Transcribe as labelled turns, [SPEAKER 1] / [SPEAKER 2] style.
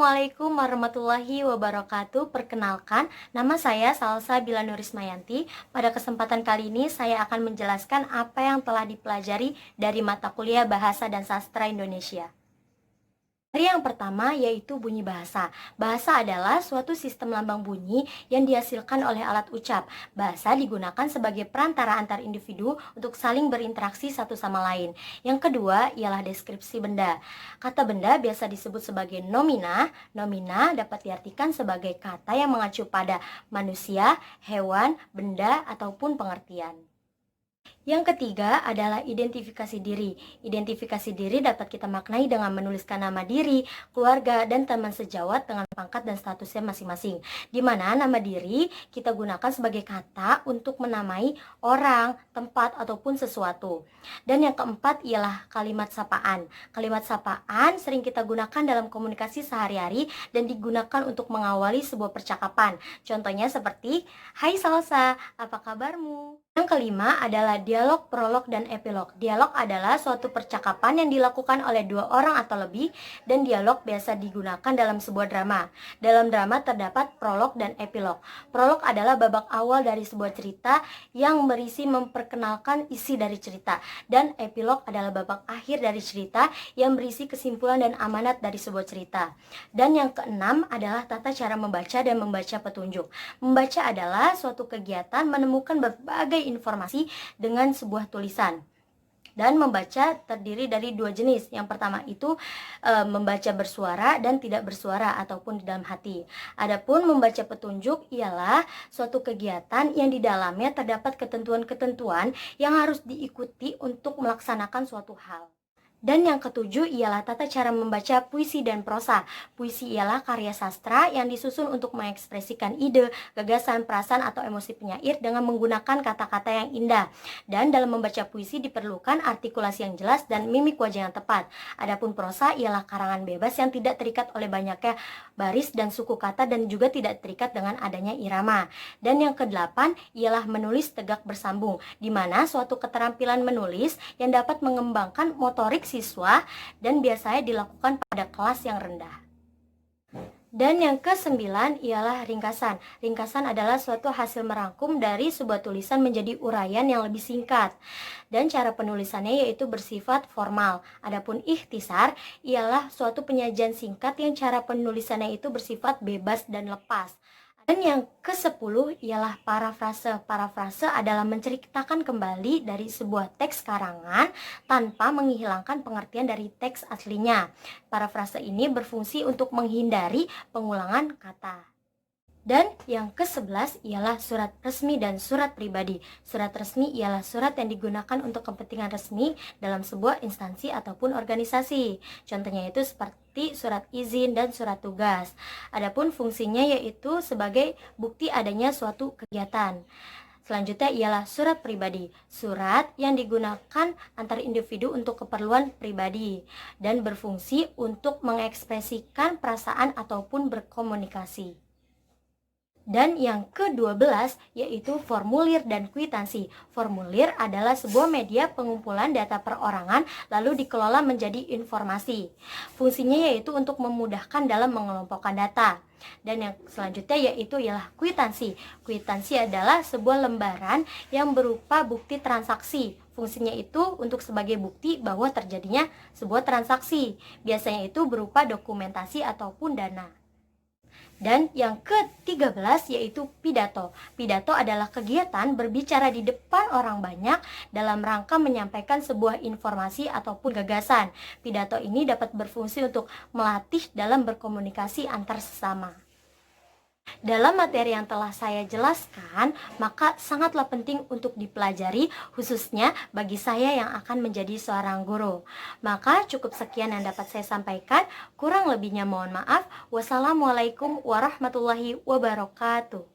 [SPEAKER 1] Assalamualaikum warahmatullahi wabarakatuh. Perkenalkan, nama saya Salsa Bila Nurismayanti. Pada kesempatan kali ini saya akan menjelaskan apa yang telah dipelajari dari mata kuliah Bahasa dan Sastra Indonesia. Dari yang pertama yaitu bunyi bahasa. Bahasa adalah suatu sistem lambang bunyi yang dihasilkan oleh alat ucap. Bahasa digunakan sebagai perantara antar individu untuk saling berinteraksi satu sama lain. Yang kedua ialah deskripsi benda. Kata benda biasa disebut sebagai nomina. Nomina dapat diartikan sebagai kata yang mengacu pada manusia, hewan, benda, ataupun pengertian. Yang ketiga adalah identifikasi diri. Identifikasi diri dapat kita maknai dengan menuliskan nama diri, keluarga, dan teman sejawat dengan pangkat dan statusnya masing-masing. Di mana nama diri kita gunakan sebagai kata untuk menamai orang, tempat, ataupun sesuatu. Dan yang keempat ialah kalimat sapaan. Kalimat sapaan sering kita gunakan dalam komunikasi sehari-hari dan digunakan untuk mengawali sebuah percakapan. Contohnya seperti, "Hai Salsa, apa kabarmu?" Yang kelima adalah dialog, prolog, dan epilog. Dialog adalah suatu percakapan yang dilakukan oleh dua orang atau lebih, dan dialog biasa digunakan dalam sebuah drama. Dalam drama terdapat prolog dan epilog. Prolog adalah babak awal dari sebuah cerita yang berisi memperkenalkan isi dari cerita, dan epilog adalah babak akhir dari cerita yang berisi kesimpulan dan amanat dari sebuah cerita. Dan yang keenam adalah tata cara membaca dan membaca petunjuk. Membaca adalah suatu kegiatan menemukan berbagai informasi dengan sebuah tulisan. Dan membaca terdiri dari dua jenis. Yang pertama itu membaca bersuara dan tidak bersuara ataupun di dalam hati. Adapun membaca petunjuk ialah suatu kegiatan yang di dalamnya terdapat ketentuan-ketentuan yang harus diikuti untuk melaksanakan suatu hal. Dan yang ketujuh ialah tata cara membaca puisi dan prosa. Puisi ialah karya sastra yang disusun untuk mengekspresikan ide, gagasan, perasaan, atau emosi penyair dengan menggunakan kata-kata yang indah. Dan dalam membaca puisi diperlukan artikulasi yang jelas dan mimik wajah yang tepat. Adapun prosa ialah karangan bebas yang tidak terikat oleh banyaknya baris dan suku kata dan juga tidak terikat dengan adanya irama. Dan yang kedelapan ialah menulis tegak bersambung, di mana suatu keterampilan menulis yang dapat mengembangkan motorik siswa dan biasanya dilakukan pada kelas yang rendah. Dan yang kesembilan ialah ringkasan. Ringkasan adalah suatu hasil merangkum dari sebuah tulisan menjadi uraian yang lebih singkat. Dan cara penulisannya yaitu bersifat formal. Adapun ikhtisar ialah suatu penyajian singkat yang cara penulisannya itu bersifat bebas dan lepas. Dan yang ke-10 ialah parafrase. Parafrase adalah menceritakan kembali dari sebuah teks karangan tanpa menghilangkan pengertian dari teks aslinya. Parafrase ini berfungsi untuk menghindari pengulangan kata. Dan yang ke-11 ialah surat resmi dan surat pribadi. Surat resmi ialah surat yang digunakan untuk kepentingan resmi dalam sebuah instansi ataupun organisasi. Contohnya itu seperti surat izin dan surat tugas. Adapun fungsinya yaitu sebagai bukti adanya suatu kegiatan. Selanjutnya ialah surat pribadi. Surat yang digunakan antar individu untuk keperluan pribadi dan berfungsi untuk mengekspresikan perasaan ataupun berkomunikasi. Dan yang ke-12 yaitu formulir dan kwitansi. Formulir adalah sebuah media pengumpulan data perorangan lalu dikelola menjadi informasi. Fungsinya yaitu untuk memudahkan dalam mengelompokkan data. Dan yang selanjutnya yaitu ialah kwitansi. Kwitansi adalah sebuah lembaran yang berupa bukti transaksi. Fungsinya itu untuk sebagai bukti bahwa terjadinya sebuah transaksi. Biasanya itu berupa dokumentasi ataupun dana. Dan yang ke-13 yaitu pidato. Pidato adalah kegiatan berbicara di depan orang banyak dalam rangka menyampaikan sebuah informasi ataupun gagasan. Pidato ini dapat berfungsi untuk melatih dalam berkomunikasi antar sesama. Dalam materi yang telah saya jelaskan, maka sangatlah penting untuk dipelajari khususnya bagi saya yang akan menjadi seorang guru. Maka cukup sekian yang dapat saya sampaikan, kurang lebihnya mohon maaf. Wassalamualaikum warahmatullahi wabarakatuh.